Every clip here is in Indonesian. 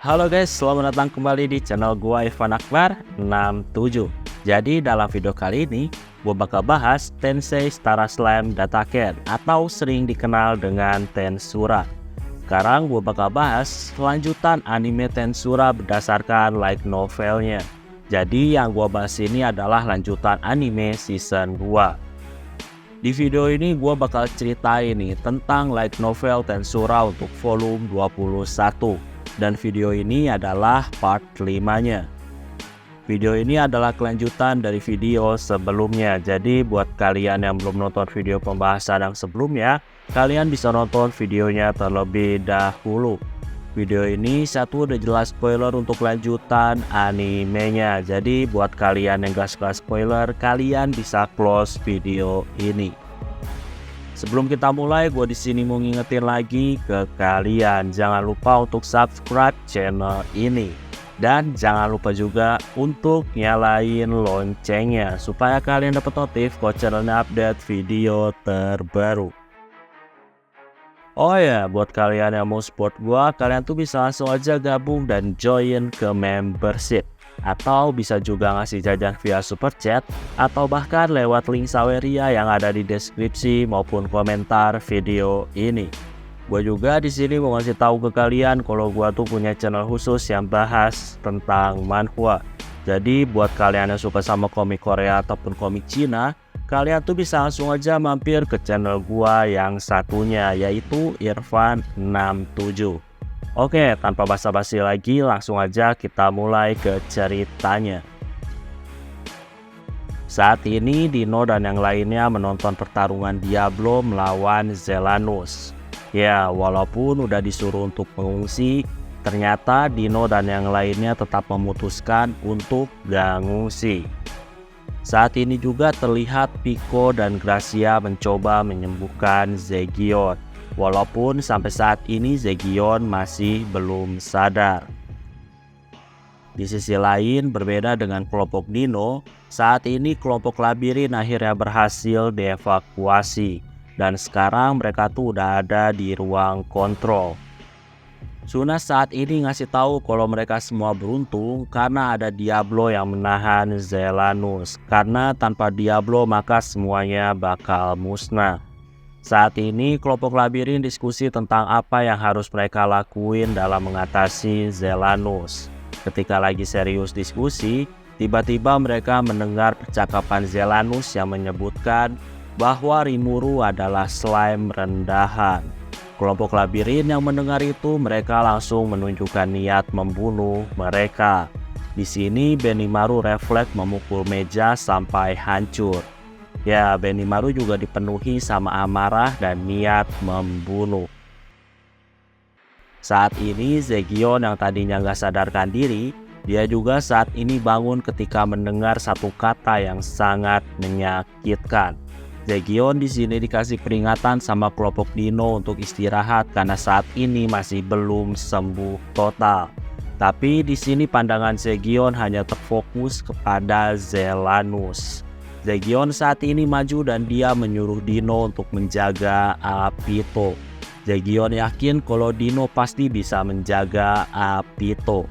Halo guys, selamat datang kembali di channel gua Irfan Akbar 67. Jadi dalam video kali ini gua bakal bahas Tensei Star Slime Dataken atau sering dikenal dengan Tensura. Sekarang gua bakal bahas lanjutan anime Tensura berdasarkan light novelnya. Jadi yang gua bahas ini adalah lanjutan anime season 2. Di video ini gua bakal ceritain nih tentang light novel Tensura untuk volume 21. Dan video ini adalah part 5-nya. Video ini adalah kelanjutan dari video sebelumnya. Jadi buat kalian yang belum nonton video pembahasan yang sebelumnya, kalian bisa nonton videonya terlebih dahulu. Video ini satu udah jelas spoiler untuk lanjutan animenya. Jadi buat kalian yang gak suka spoiler, kalian bisa close video ini. Sebelum kita mulai, gue di sini mau ngingetin lagi ke kalian, jangan lupa untuk subscribe channel ini dan jangan lupa juga untuk nyalain loncengnya supaya kalian dapat notif kalau channelnya update video terbaru. Oh ya, buat kalian yang mau support gue, kalian tuh bisa langsung aja gabung dan join ke membership. Atau bisa juga ngasih jajan via super chat atau bahkan lewat link Saweria yang ada di deskripsi maupun komentar video ini. Gue juga di sini mau ngasih tahu ke kalian kalau gue tuh punya channel khusus yang bahas tentang manhwa. Jadi buat kalian yang suka sama komik Korea ataupun komik Cina, kalian tuh bisa langsung aja mampir ke channel gue yang satunya, yaitu Irfan 67. Oke, tanpa basa-basi lagi, langsung aja kita mulai ke ceritanya. Saat ini Dino dan yang lainnya menonton pertarungan Diablo melawan Zelanus. Ya, walaupun udah disuruh untuk mengungsi, ternyata Dino dan yang lainnya tetap memutuskan untuk gak ngungsi. Saat ini juga terlihat Pico dan Gracia mencoba menyembuhkan Zegion. Walaupun sampai saat ini Zegion masih belum sadar. Di sisi lain, berbeda dengan kelompok Dino, saat ini kelompok Labirin akhirnya berhasil dievakuasi. Dan sekarang mereka tuh udah ada di ruang kontrol. Suna saat ini ngasih tahu kalau mereka semua beruntung karena ada Diablo yang menahan Zelanus. Karena tanpa Diablo maka semuanya bakal musnah. Saat ini kelompok Labirin diskusi tentang apa yang harus mereka lakuin dalam mengatasi Zelanus. Ketika lagi serius diskusi, tiba-tiba mereka mendengar percakapan Zelanus yang menyebutkan bahwa Rimuru adalah slime rendahan. Kelompok Labirin yang mendengar itu, mereka langsung menunjukkan niat membunuh mereka. Di sini Benimaru refleks memukul meja sampai hancur. Ya, Benimaru juga dipenuhi sama amarah dan niat membunuh. Saat ini Zegion yang tadinya gak sadarkan diri, dia juga saat ini bangun ketika mendengar satu kata yang sangat menyakitkan. Zegion di sini dikasih peringatan sama kelompok Dino untuk istirahat karena saat ini masih belum sembuh total. Tapi di sini pandangan Zegion hanya terfokus kepada Zelanus. Zegion saat ini maju dan dia menyuruh Dino untuk menjaga Apito. Zegion yakin kalau Dino pasti bisa menjaga Apito.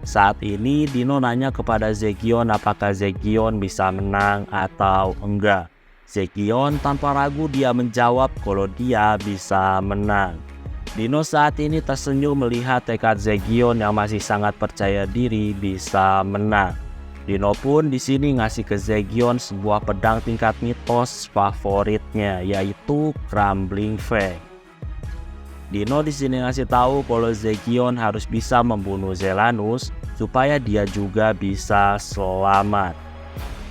Saat ini Dino nanya kepada Zegion apakah Zegion bisa menang atau enggak. Zegion tanpa ragu dia menjawab kalau dia bisa menang. Dino saat ini tersenyum melihat tekad Zegion yang masih sangat percaya diri bisa menang. Dino pun di sini ngasih ke Zegion sebuah pedang tingkat mitos favoritnya, yaitu Crumbling Fang. Dino di sini ngasih tahu kalau Zegion harus bisa membunuh Zelanus supaya dia juga bisa selamat.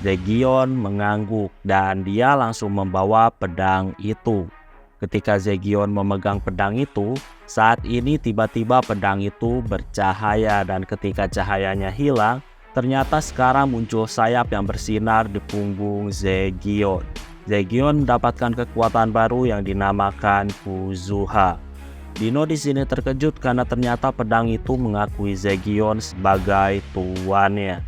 Zegion mengangguk dan dia langsung membawa pedang itu. Ketika Zegion memegang pedang itu, saat ini tiba-tiba pedang itu bercahaya dan ketika cahayanya hilang, ternyata sekarang muncul sayap yang bersinar di punggung Zegion. Zegion mendapatkan kekuatan baru yang dinamakan Kuzuha. Dino di sini terkejut karena ternyata pedang itu mengakui Zegion sebagai tuannya.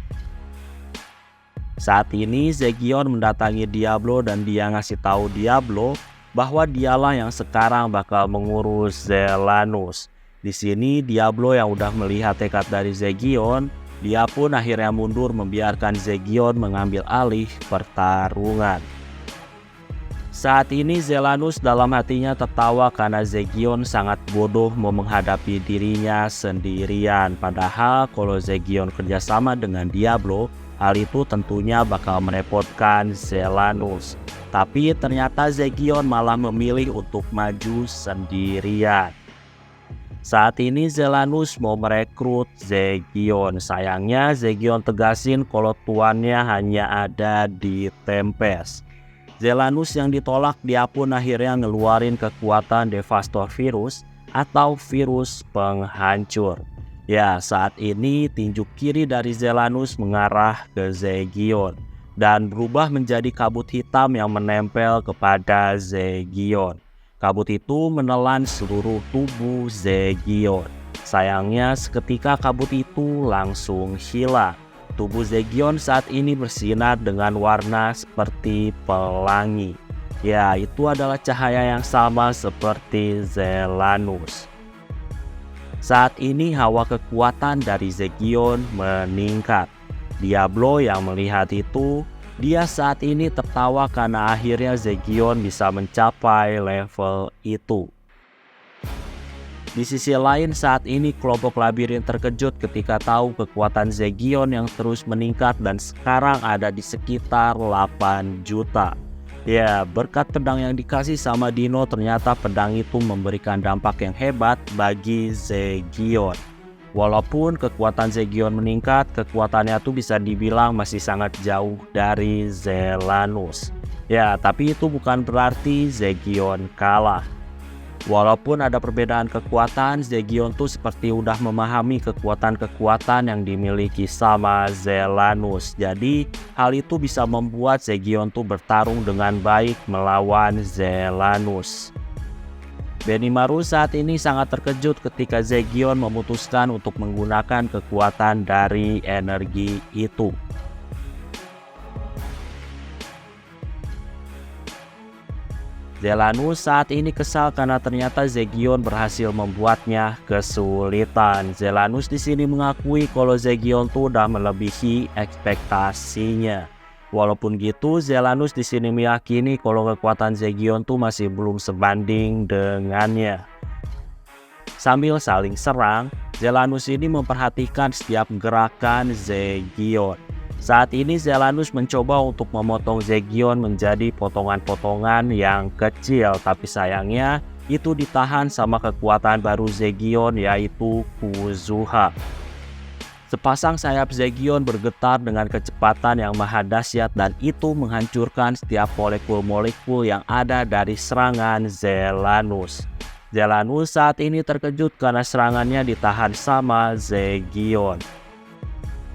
Saat ini Zegion mendatangi Diablo dan dia ngasih tahu Diablo bahwa dialah yang sekarang bakal mengurus Zelanus. Di sini Diablo yang udah melihat tekad dari Zegion, dia pun akhirnya mundur membiarkan Zegion mengambil alih pertarungan. Saat ini Zelanus dalam hatinya tertawa karena Zegion sangat bodoh mau menghadapi dirinya sendirian. Padahal kalau Zegion kerjasama dengan Diablo, hal itu tentunya bakal merepotkan Zelanus. Tapi ternyata Zegion malah memilih untuk maju sendirian. Saat ini Zelanus mau merekrut Zegion. Sayangnya Zegion tegasin kalau tuannya hanya ada di Tempest. Zelanus yang ditolak, dia pun akhirnya ngeluarin kekuatan Devastor Virus atau virus penghancur. Ya, saat ini tinju kiri dari Zelanus mengarah ke Zegion dan berubah menjadi kabut hitam yang menempel kepada Zegion. Kabut itu menelan seluruh tubuh Zegion. Sayangnya seketika kabut itu langsung hilang. Tubuh Zegion saat ini bersinar dengan warna seperti pelangi. Ya, itu adalah cahaya yang sama seperti Zelanus. Saat ini hawa kekuatan dari Zegion meningkat. Diablo yang melihat itu, dia saat ini tertawa karena akhirnya Zegion bisa mencapai level itu. Di sisi lain saat ini kelompok labirin terkejut ketika tahu kekuatan Zegion yang terus meningkat dan sekarang ada di sekitar 8 juta. Ya, berkat pedang yang dikasih sama Dino, ternyata pedang itu memberikan dampak yang hebat bagi Zegion. Walaupun kekuatan Zegion meningkat, kekuatannya tuh bisa dibilang masih sangat jauh dari Zelanus. Ya, tapi itu bukan berarti Zegion kalah. Walaupun ada perbedaan kekuatan, Zegion tuh seperti udah memahami kekuatan-kekuatan yang dimiliki sama Zelanus. Jadi, hal itu bisa membuat Zegion tuh bertarung dengan baik melawan Zelanus. Benimaru saat ini sangat terkejut ketika Zegion memutuskan untuk menggunakan kekuatan dari energi itu. Zelanus saat ini kesal karena ternyata Zegion berhasil membuatnya kesulitan. Zelanus di sini mengakui kalau Zegion tuh udah melebihi ekspektasinya. Walaupun gitu, Zelanus di sini meyakini kalau kekuatan Zegion tuh masih belum sebanding dengannya. Sambil saling serang, Zelanus ini memperhatikan setiap gerakan Zegion. Saat ini Zelanus mencoba untuk memotong Zegion menjadi potongan-potongan yang kecil, tapi sayangnya itu ditahan sama kekuatan baru Zegion, yaitu Kuzuha. Sepasang sayap Zegion bergetar dengan kecepatan yang maha dahsyat dan itu menghancurkan setiap molekul-molekul yang ada dari serangan Zelanus. Zelanus saat ini terkejut karena serangannya ditahan sama Zegion.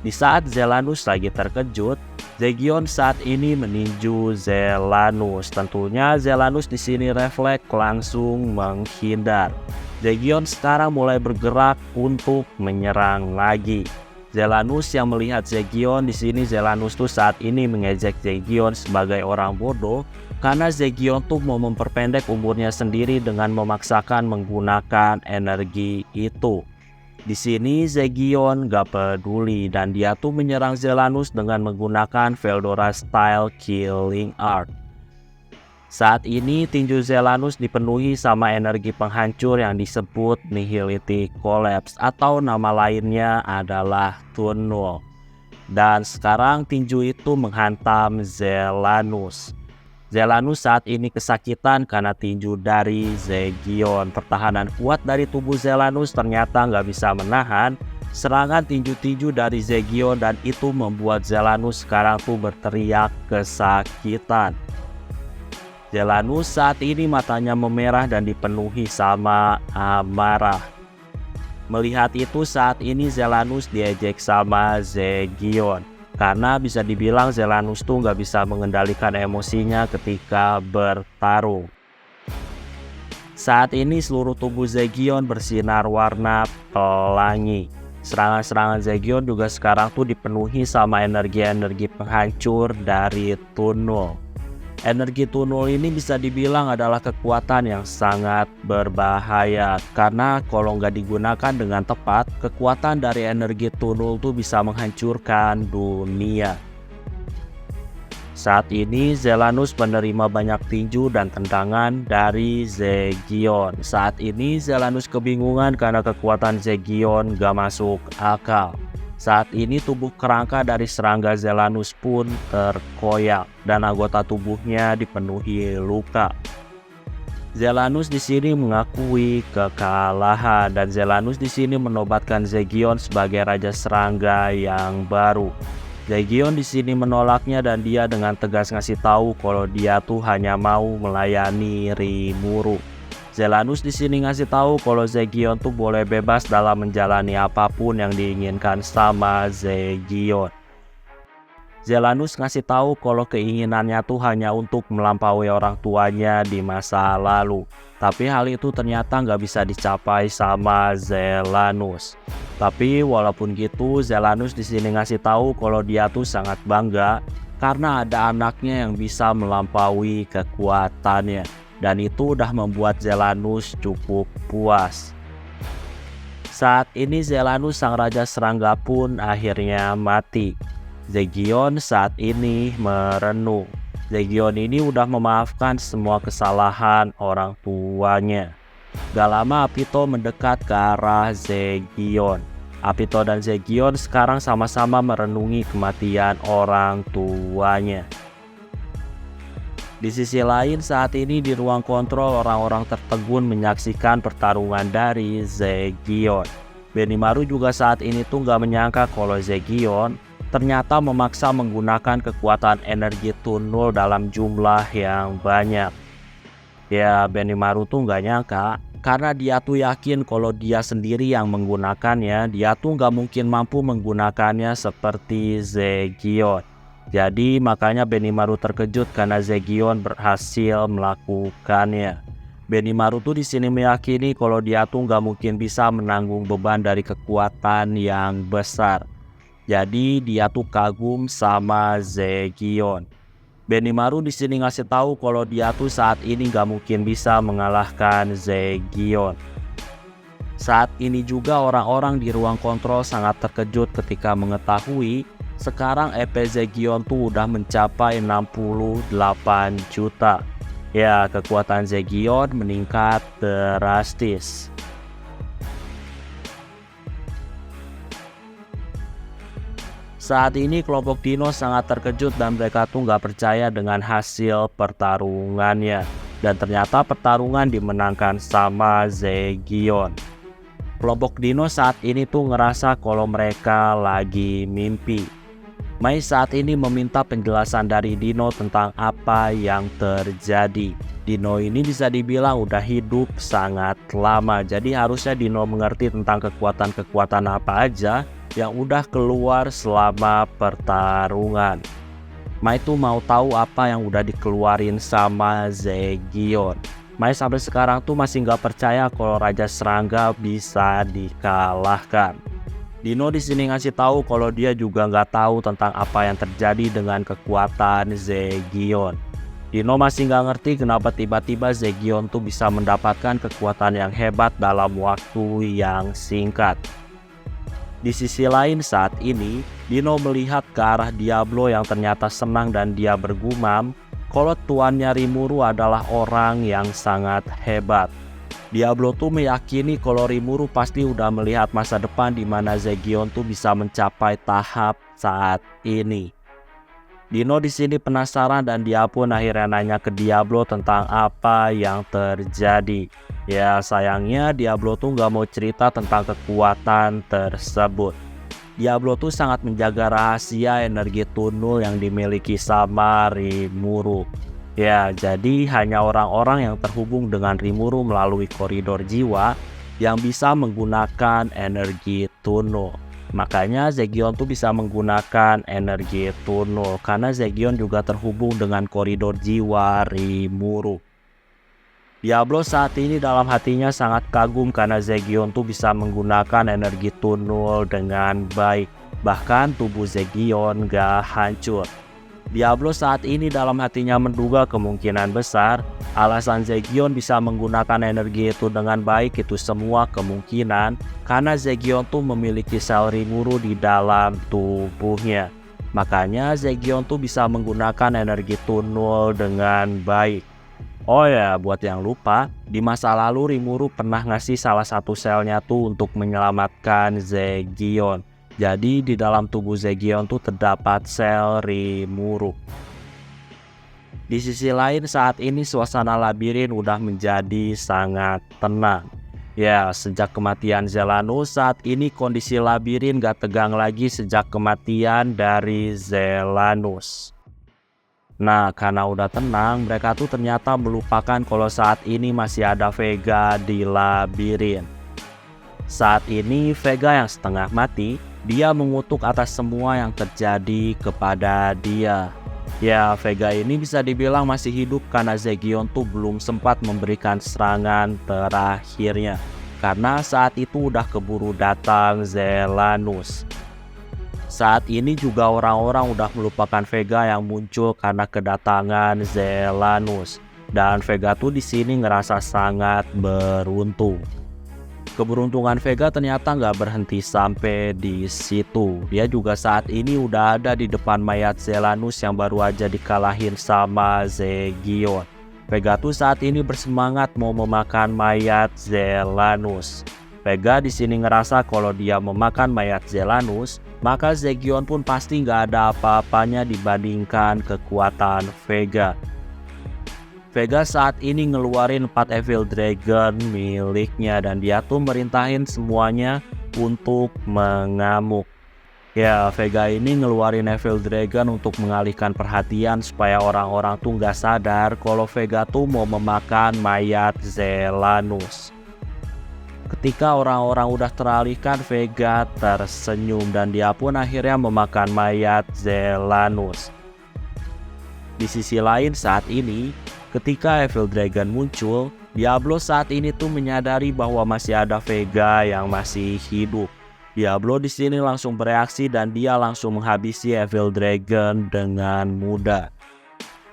Di saat Zelanus lagi terkejut, Zegion saat ini meninju Zelanus. Tentunya Zelanus di sini refleks langsung menghindar. Zegion sekarang mulai bergerak untuk menyerang lagi. Zelanus yang melihat Zegion di sini, Zelanus tuh saat ini mengejek Zegion sebagai orang bodoh karena Zegion tuh mau memperpendek umurnya sendiri dengan memaksakan menggunakan energi itu. Di sini Zegion gak peduli dan dia tuh menyerang Zelanus dengan menggunakan Veldora Style Killing Art. Saat ini tinju Zelanus dipenuhi sama energi penghancur yang disebut Nihilitic Collapse atau nama lainnya adalah Tunnel. Dan sekarang tinju itu menghantam Zelanus. Zelanus saat ini kesakitan karena tinju dari Zegion. Pertahanan kuat dari tubuh Zelanus ternyata nggak bisa menahan serangan tinju-tinju dari Zegion dan itu membuat Zelanus sekarang tuh berteriak kesakitan. Zelanus saat ini matanya memerah dan dipenuhi sama amarah. Melihat itu saat ini Zelanus diejek sama Zegion. Karena bisa dibilang Zelanus tuh nggak bisa mengendalikan emosinya ketika bertarung. Saat ini seluruh tubuh Zegion bersinar warna pelangi. Serangan-serangan Zegion juga sekarang tuh dipenuhi sama energi-energi penghancur dari Tunnel. Energi Tunul ini bisa dibilang adalah kekuatan yang sangat berbahaya karena kalau nggak digunakan dengan tepat, kekuatan dari energi Tunul tuh bisa menghancurkan dunia. Saat ini Zelanus menerima banyak tinju dan tendangan dari Zegion. Saat ini Zelanus kebingungan karena kekuatan Zegion gak masuk akal. Saat ini tubuh kerangka dari serangga Zelanus pun terkoyak dan anggota tubuhnya dipenuhi luka. Zelanus di sini mengakui kekalahan dan Zelanus di sini menobatkan Zegion sebagai raja serangga yang baru. Zegion di sini menolaknya dan dia dengan tegas ngasih tahu kalau dia tuh hanya mau melayani Rimuru. Zelanus di sini ngasih tahu kalau Zegion tuh boleh bebas dalam menjalani apapun yang diinginkan sama Zegion. Zelanus ngasih tahu kalau keinginannya tuh hanya untuk melampaui orang tuanya di masa lalu. Tapi hal itu ternyata nggak bisa dicapai sama Zelanus. Tapi walaupun gitu, Zelanus di sini ngasih tahu kalau dia tuh sangat bangga karena ada anaknya yang bisa melampaui kekuatannya. Dan itu udah membuat Zelanus cukup puas. Saat ini Zelanus sang raja serangga pun akhirnya mati. Zegion saat ini merenung. Zegion ini udah memaafkan semua kesalahan orang tuanya. Gak lama Apito mendekat ke arah Zegion. Apito dan Zegion sekarang sama-sama merenungi kematian orang tuanya. Di sisi lain saat ini di ruang kontrol orang-orang tertegun menyaksikan pertarungan dari Zegion. Benimaru juga saat ini tuh gak menyangka kalau Zegion ternyata memaksa menggunakan kekuatan energi Tunul dalam jumlah yang banyak. Ya Benimaru tuh gak nyangka karena dia tuh yakin kalau dia sendiri yang menggunakannya, dia tuh gak mungkin mampu menggunakannya seperti Zegion. Jadi makanya Benimaru terkejut karena Zegion berhasil melakukannya. Benimaru tuh di sini meyakini kalau dia tuh nggak mungkin bisa menanggung beban dari kekuatan yang besar. Jadi dia tuh kagum sama Zegion. Benimaru di sini ngasih tahu kalau dia tuh saat ini nggak mungkin bisa mengalahkan Zegion. Saat ini juga orang-orang di ruang kontrol sangat terkejut ketika mengetahui sekarang EP Zegion tuh udah mencapai 68 juta. Ya, kekuatan Zegion meningkat drastis. Saat ini kelompok Dino sangat terkejut dan mereka tuh nggak percaya dengan hasil pertarungannya. Dan ternyata pertarungan dimenangkan sama Zegion. Kelompok Dino saat ini tuh ngerasa kalau mereka lagi mimpi. Mai saat ini meminta penjelasan dari Dino tentang apa yang terjadi. Dino ini bisa dibilang udah hidup sangat lama, jadi harusnya Dino mengerti tentang kekuatan-kekuatan apa aja yang udah keluar selama pertarungan. Mai tuh mau tahu apa yang udah dikeluarin sama Zegion. Mai sampai sekarang tuh masih nggak percaya kalau Raja Serangga bisa dikalahkan. Dino di sini ngasih tahu kalau dia juga nggak tahu tentang apa yang terjadi dengan kekuatan Zegion. Dino masih nggak ngerti kenapa tiba-tiba Zegion tuh bisa mendapatkan kekuatan yang hebat dalam waktu yang singkat. Di sisi lain saat ini, Dino melihat ke arah Diablo yang ternyata senang dan dia bergumam kalau tuannya Rimuru adalah orang yang sangat hebat. Diablo tuh meyakini kalau Rimuru pasti udah melihat masa depan di mana Zegion tuh bisa mencapai tahap saat ini. Dino di sini penasaran dan dia pun akhirnya nanya ke Diablo tentang apa yang terjadi. Ya sayangnya Diablo tuh nggak mau cerita tentang kekuatan tersebut. Diablo tuh sangat menjaga rahasia energi Tunul yang dimiliki sama Rimuru. Ya, jadi hanya orang-orang yang terhubung dengan Rimuru melalui koridor jiwa yang bisa menggunakan energi Tunul. Makanya Zegion tuh bisa menggunakan energi Tunul karena Zegion juga terhubung dengan koridor jiwa Rimuru. Diablo saat ini dalam hatinya sangat kagum karena Zegion tuh bisa menggunakan energi Tunul dengan baik. Bahkan tubuh Zegion gak hancur. Diablo saat ini dalam hatinya menduga kemungkinan besar alasan Zegion bisa menggunakan energi itu dengan baik itu semua kemungkinan karena Zegion tuh memiliki sel Rimuru di dalam tubuhnya. Makanya Zegion tuh bisa menggunakan energi tunnel dengan baik. Oh ya, buat yang lupa, di masa lalu Rimuru pernah ngasih salah satu selnya tuh untuk menyelamatkan Zegion. Jadi di dalam tubuh Zegion tuh terdapat sel Rimuru. Di sisi lain saat ini suasana labirin udah menjadi sangat tenang. Ya, sejak kematian Zelanus saat ini kondisi labirin gak tegang lagi sejak kematian dari Zelanus. Nah, karena udah tenang, mereka tuh ternyata melupakan kalau saat ini masih ada Vega di labirin. Saat ini Vega yang setengah mati, dia mengutuk atas semua yang terjadi kepada dia. Ya, Vega ini bisa dibilang masih hidup karena Zegion tuh belum sempat memberikan serangan terakhirnya. Karena saat itu udah keburu datang Zelanus. Saat ini juga orang-orang udah melupakan Vega yang muncul karena kedatangan Zelanus. Dan Vega tuh di sini ngerasa sangat beruntung. Keberuntungan Vega ternyata nggak berhenti sampai di situ. Dia juga saat ini udah ada di depan mayat Zelanus yang baru aja dikalahin sama Zegion. Vega tuh saat ini bersemangat mau memakan mayat Zelanus. Vega di sini ngerasa kalau dia memakan mayat Zelanus, maka Zegion pun pasti nggak ada apa-apanya dibandingkan kekuatan Vega. Vega saat ini ngeluarin 4 Evil Dragon miliknya dan dia tuh merintahin semuanya untuk mengamuk. Ya, Vega ini ngeluarin Evil Dragon untuk mengalihkan perhatian supaya orang-orang tuh nggak sadar kalau Vega tuh mau memakan mayat Zelanus. Ketika orang-orang udah teralihkan, Vega tersenyum dan dia pun akhirnya memakan mayat Zelanus. Di sisi lain saat ini, ketika Evil Dragon muncul, Diablo saat ini tuh menyadari bahwa masih ada Vega yang masih hidup. Diablo di sini langsung bereaksi dan dia langsung menghabisi Evil Dragon dengan mudah.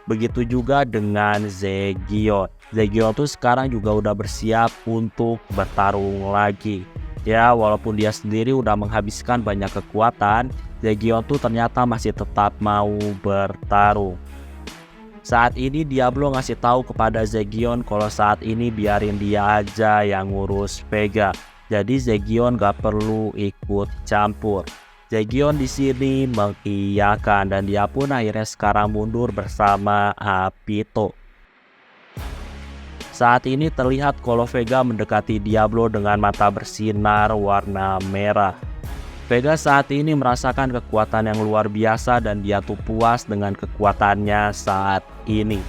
Begitu juga dengan Zegion. Zegion tuh sekarang juga udah bersiap untuk bertarung lagi. Ya, walaupun dia sendiri udah menghabiskan banyak kekuatan, Zegion tuh ternyata masih tetap mau bertarung. Saat ini Diablo ngasih tahu kepada Zegion kalau saat ini biarin dia aja yang ngurus Vega. Jadi Zegion gak perlu ikut campur. Zegion di sini mengiyakan dan dia pun akhirnya sekarang mundur bersama Apito. Saat ini terlihat kalau Vega mendekati Diablo dengan mata bersinar warna merah. Vega saat ini merasakan kekuatan yang luar biasa dan dia tuh puas dengan kekuatannya saat ini.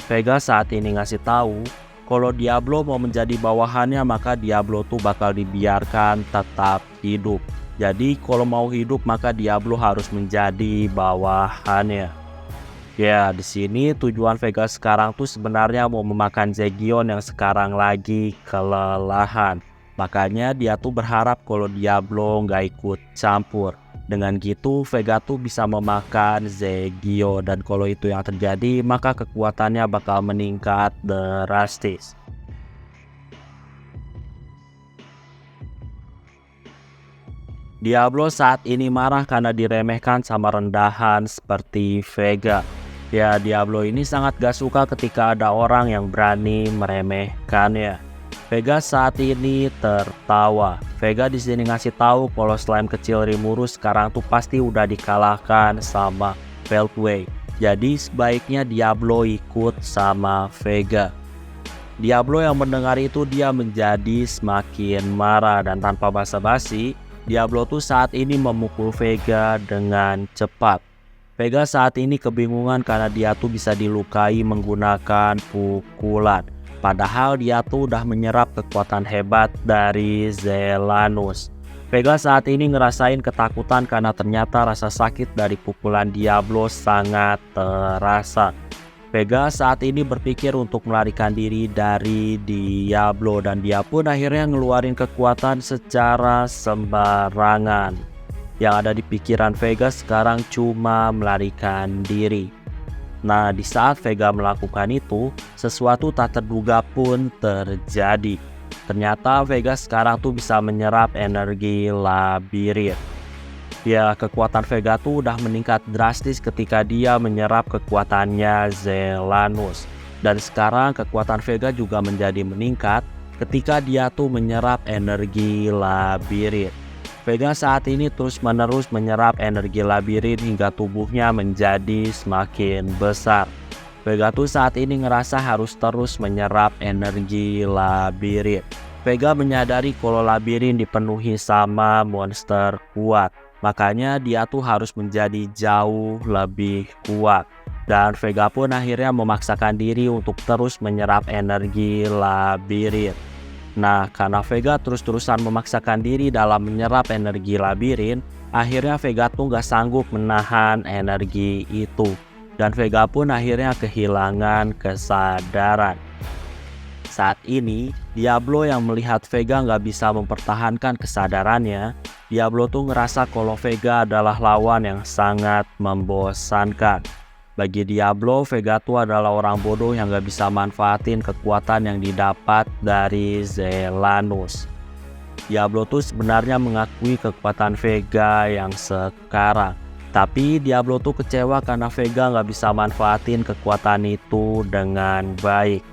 Vega saat ini ngasih tahu kalau Diablo mau menjadi bawahannya maka Diablo tuh bakal dibiarkan tetap hidup. Jadi kalau mau hidup maka Diablo harus menjadi bawahannya. Ya, di sini tujuan Vega sekarang tuh sebenarnya mau memakan Zegion yang sekarang lagi kelelahan. Makanya dia tuh berharap kalau Diablo nggak ikut campur. Dengan gitu Vega tuh bisa memakan Zegion dan kalau itu yang terjadi maka kekuatannya bakal meningkat drastis. Diablo saat ini marah karena diremehkan sama rendahan seperti Vega. Ya, Diablo ini sangat gak suka ketika ada orang yang berani meremehkannya. Vega saat ini tertawa. Vega di sini ngasih tahu kalau slime kecil Rimuru sekarang tuh pasti udah dikalahkan sama Beltway. Jadi sebaiknya Diablo ikut sama Vega. Diablo yang mendengar itu dia menjadi semakin marah dan tanpa basa-basi, Diablo tuh saat ini memukul Vega dengan cepat. Vega saat ini kebingungan karena dia tuh bisa dilukai menggunakan pukulan. Padahal dia tuh udah menyerap kekuatan hebat dari Zelanus. Vega saat ini ngerasain ketakutan karena ternyata rasa sakit dari pukulan Diablo sangat terasa. Vega saat ini berpikir untuk melarikan diri dari Diablo dan dia pun akhirnya ngeluarin kekuatan secara sembarangan. Yang ada di pikiran Vega sekarang cuma melarikan diri. Nah, di saat Vega melakukan itu, sesuatu tak terduga pun terjadi. Ternyata Vega sekarang tuh bisa menyerap energi labirin. Ya, kekuatan Vega tuh udah meningkat drastis ketika dia menyerap kekuatannya Zelanus. Dan sekarang kekuatan Vega juga menjadi meningkat ketika dia tuh menyerap energi labirin. Vega saat ini terus-menerus menyerap energi labirin hingga tubuhnya menjadi semakin besar. Vega tuh saat ini ngerasa harus terus menyerap energi labirin. Vega menyadari kalau labirin dipenuhi sama monster kuat. Makanya dia tuh harus menjadi jauh lebih kuat. Dan Vega pun akhirnya memaksakan diri untuk terus menyerap energi labirin. Nah, karena Vega terus-terusan memaksakan diri dalam menyerap energi labirin, akhirnya Vega tuh gak sanggup menahan energi itu. Dan Vega pun akhirnya kehilangan kesadaran. Saat ini, Diablo yang melihat Vega nggak bisa mempertahankan kesadarannya, Diablo tuh ngerasa kalau Vega adalah lawan yang sangat membosankan. Bagi Diablo, Vega tuh adalah orang bodoh yang nggak bisa manfaatin kekuatan yang didapat dari Zelanus. Diablo tuh sebenarnya mengakui kekuatan Vega yang sekarang. Tapi Diablo tuh kecewa karena Vega nggak bisa manfaatin kekuatan itu dengan baik.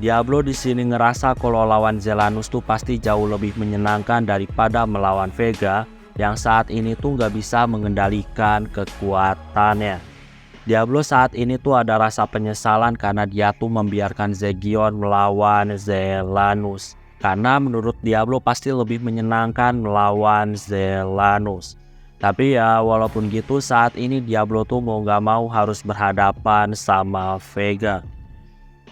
Diablo di sini ngerasa kalau lawan Zelanus tuh pasti jauh lebih menyenangkan daripada melawan Vega yang saat ini tuh nggak bisa mengendalikan kekuatannya. Diablo saat ini tuh ada rasa penyesalan karena dia tuh membiarkan Zegion melawan Zelanus. Karena menurut Diablo pasti lebih menyenangkan melawan Zelanus. Tapi ya walaupun gitu saat ini Diablo tuh mau gak mau harus berhadapan sama Vega.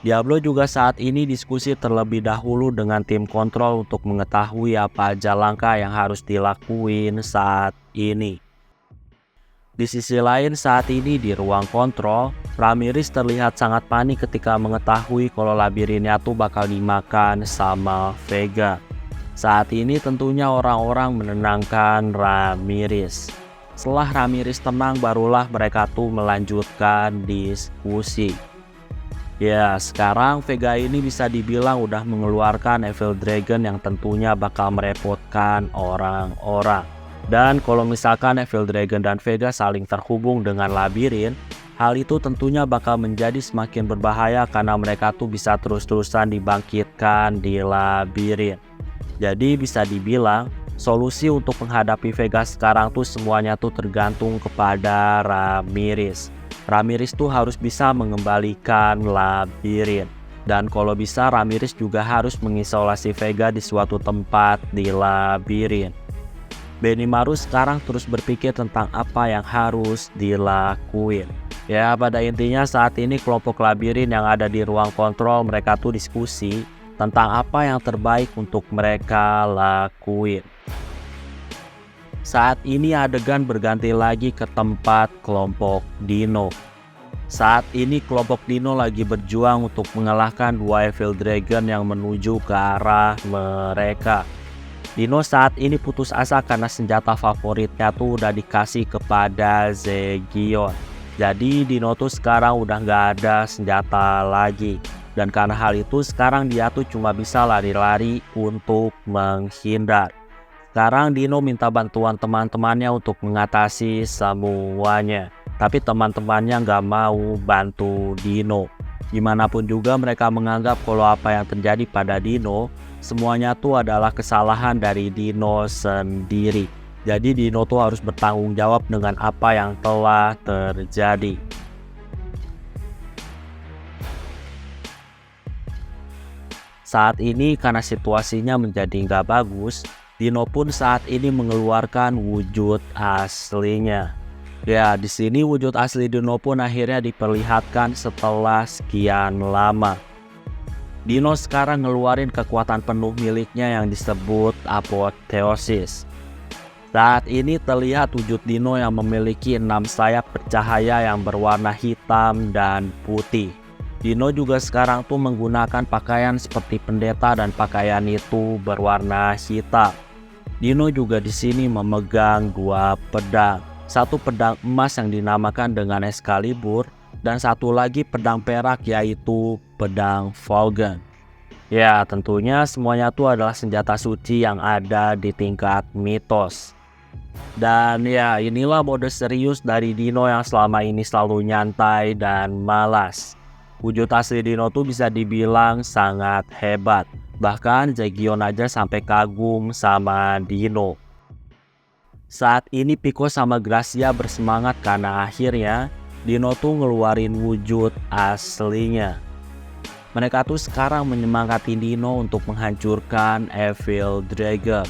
Diablo juga saat ini diskusi terlebih dahulu dengan tim kontrol untuk mengetahui apa aja langkah yang harus dilakuin saat ini. Di sisi lain saat ini di ruang kontrol, Ramirez terlihat sangat panik ketika mengetahui kalau labirinnya tuh bakal dimakan sama Vega. Saat ini tentunya orang-orang menenangkan Ramirez. Setelah Ramirez tenang barulah mereka tuh melanjutkan diskusi. Ya, sekarang Vega ini bisa dibilang udah mengeluarkan Evil Dragon yang tentunya bakal merepotkan orang-orang. Dan kalau misalkan Evil Dragon dan Vega saling terhubung dengan labirin, hal itu tentunya bakal menjadi semakin berbahaya karena mereka tuh bisa terus-terusan dibangkitkan di labirin. Jadi bisa dibilang solusi untuk menghadapi Vega sekarang tuh semuanya tuh tergantung kepada Ramirez. Ramirez tuh harus bisa mengembalikan labirin. Dan kalau bisa Ramirez juga harus mengisolasi Vega di suatu tempat di labirin. Benimaru sekarang terus berpikir tentang apa yang harus dilakuin. Ya pada intinya saat ini kelompok labirin yang ada di ruang kontrol mereka tuh diskusi tentang apa yang terbaik untuk mereka lakuin. Saat ini adegan berganti lagi ke tempat kelompok Dino. Saat ini kelompok Dino lagi berjuang untuk mengalahkan dua Evil Dragon yang menuju ke arah mereka. Dino saat ini putus asa karena senjata favoritnya tuh udah dikasih kepada Zegion. Jadi Dino tuh sekarang udah gak ada senjata lagi. Dan karena hal itu sekarang dia tuh cuma bisa lari-lari untuk menghindar. Sekarang Dino minta bantuan teman-temannya untuk mengatasi semuanya. Tapi teman-temannya nggak mau bantu Dino. Gimanapun juga mereka menganggap kalau apa yang terjadi pada Dino, semuanya tuh adalah kesalahan dari Dino sendiri. Jadi Dino tuh harus bertanggung jawab dengan apa yang telah terjadi. Saat ini karena situasinya menjadi nggak bagus, Dino pun saat ini mengeluarkan wujud aslinya. Ya, di sini wujud asli Dino pun akhirnya diperlihatkan setelah sekian lama. Dino sekarang ngeluarin kekuatan penuh miliknya yang disebut apoteosis. Saat ini terlihat wujud Dino yang memiliki 6 sayap bercahaya yang berwarna hitam dan putih. Dino juga sekarang tuh menggunakan pakaian seperti pendeta dan pakaian itu berwarna hitam. Dino juga di sini memegang dua pedang. Satu pedang emas yang dinamakan dengan Excalibur dan satu lagi pedang perak yaitu pedang Volgen. Ya, tentunya semuanya itu adalah senjata suci yang ada di tingkat mitos. Dan ya, inilah mode serius dari Dino yang selama ini selalu nyantai dan malas. Wujud asli Dino tuh bisa dibilang sangat hebat. Bahkan Zegion aja sampai kagum sama Dino. Saat ini Pico sama Gracia bersemangat karena akhirnya Dino tuh ngeluarin wujud aslinya. Mereka tuh sekarang menyemangati Dino untuk menghancurkan Evil Dragon.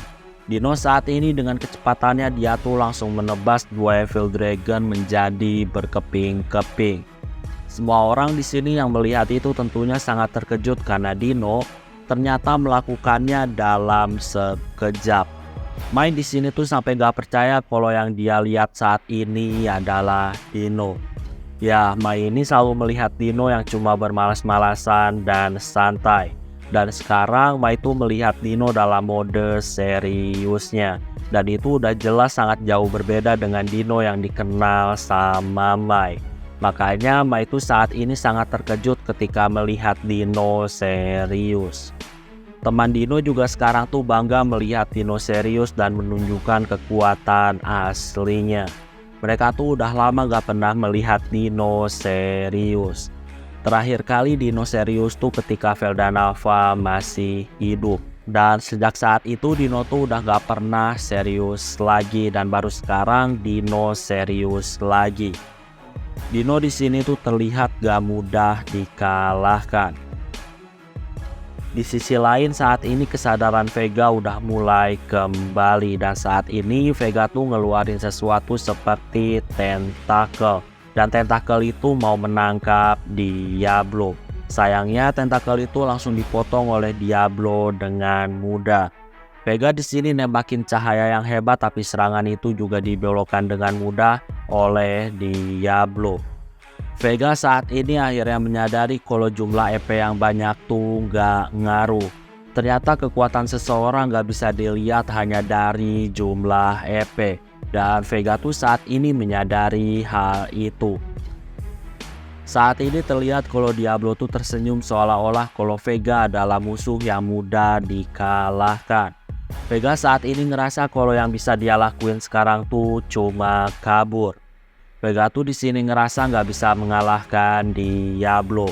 Dino saat ini dengan kecepatannya dia tuh langsung menebas dua Evil Dragon menjadi berkeping-keping. Semua orang di sini yang melihat itu tentunya sangat terkejut karena Dino ternyata melakukannya dalam sekejap. Main di sini tuh sampai gak percaya kalau yang dia lihat saat ini adalah Dino. Ya, Mai ini selalu melihat Dino yang cuma bermalas-malasan dan santai. Dan sekarang Mai itu melihat Dino dalam mode seriusnya. Dan itu udah jelas sangat jauh berbeda dengan Dino yang dikenal sama Mai. Makanya Mai itu saat ini sangat terkejut ketika melihat Dino serius. Teman Dino juga sekarang tuh bangga melihat Dino serius dan menunjukkan kekuatan aslinya. Mereka tuh udah lama gak pernah melihat Dino serius. Terakhir kali Dino serius tuh ketika Veldanava masih hidup. Dan sejak saat itu Dino tuh udah gak pernah serius lagi dan baru sekarang Dino serius lagi. Dino di sini tuh terlihat gak mudah dikalahkan. Di sisi lain saat ini kesadaran Vega udah mulai kembali dan saat ini Vega tuh ngeluarin sesuatu seperti tentakel. Dan tentakel itu mau menangkap Diablo. Sayangnya tentakel itu langsung dipotong oleh Diablo dengan mudah. Vega di sini nembakin cahaya yang hebat tapi serangan itu juga dibelokkan dengan mudah oleh Diablo. Vega saat ini akhirnya menyadari kalau jumlah EP yang banyak tuh gak ngaruh. Ternyata kekuatan seseorang gak bisa dilihat hanya dari jumlah EP. Dan Vega tuh saat ini menyadari hal itu. Saat ini terlihat kalau Diablo tuh tersenyum seolah-olah kalau Vega adalah musuh yang mudah dikalahkan. Vega saat ini ngerasa kalau yang bisa dia lakuin sekarang tuh cuma kabur. Vega tuh di sini ngerasa nggak bisa mengalahkan Diablo.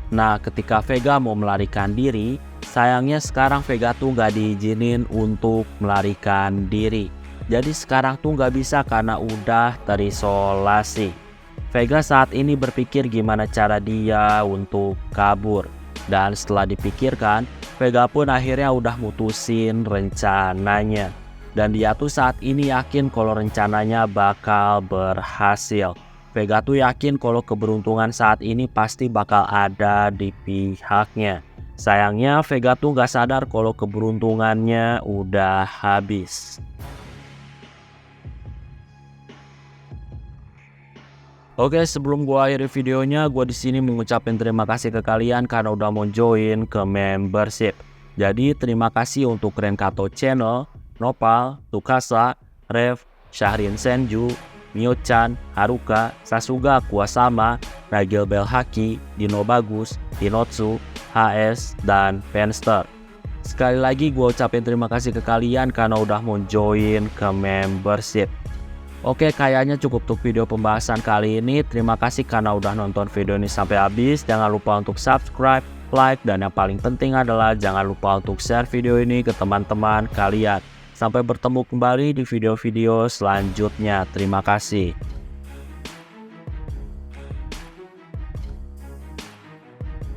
Nah, ketika Vega mau melarikan diri, sayangnya sekarang Vega tuh nggak diizinin untuk melarikan diri. Jadi sekarang tuh nggak bisa karena udah terisolasi. Vega saat ini berpikir gimana cara dia untuk kabur. Dan setelah dipikirkan, Vega pun akhirnya udah mutusin rencananya. Dan dia tuh saat ini yakin kalau rencananya bakal berhasil. Vega tuh yakin kalau keberuntungan saat ini pasti bakal ada di pihaknya. Sayangnya Vega tuh gak sadar kalau keberuntungannya udah habis. Oke, sebelum gua akhiri videonya, gua di sini mengucapkan terima kasih ke kalian karena udah mau join ke membership. Jadi terima kasih untuk Renkato Channel, Nopal, Tukasa, Rev, Syahrin Senju, Mio-chan, Haruka, Sasuga Kuwasama, Nagil Belhaki, Dino Bagus, Dinotsu, HS, dan Penster. Sekali lagi gue ucapin terima kasih ke kalian karena udah mau join ke membership. Oke, kayaknya cukup untuk video pembahasan kali ini. Terima kasih karena udah nonton video ini sampai habis. Jangan lupa untuk subscribe, like, dan yang paling penting adalah jangan lupa untuk share video ini ke teman-teman kalian. Sampai bertemu kembali di video-video selanjutnya. Terima kasih.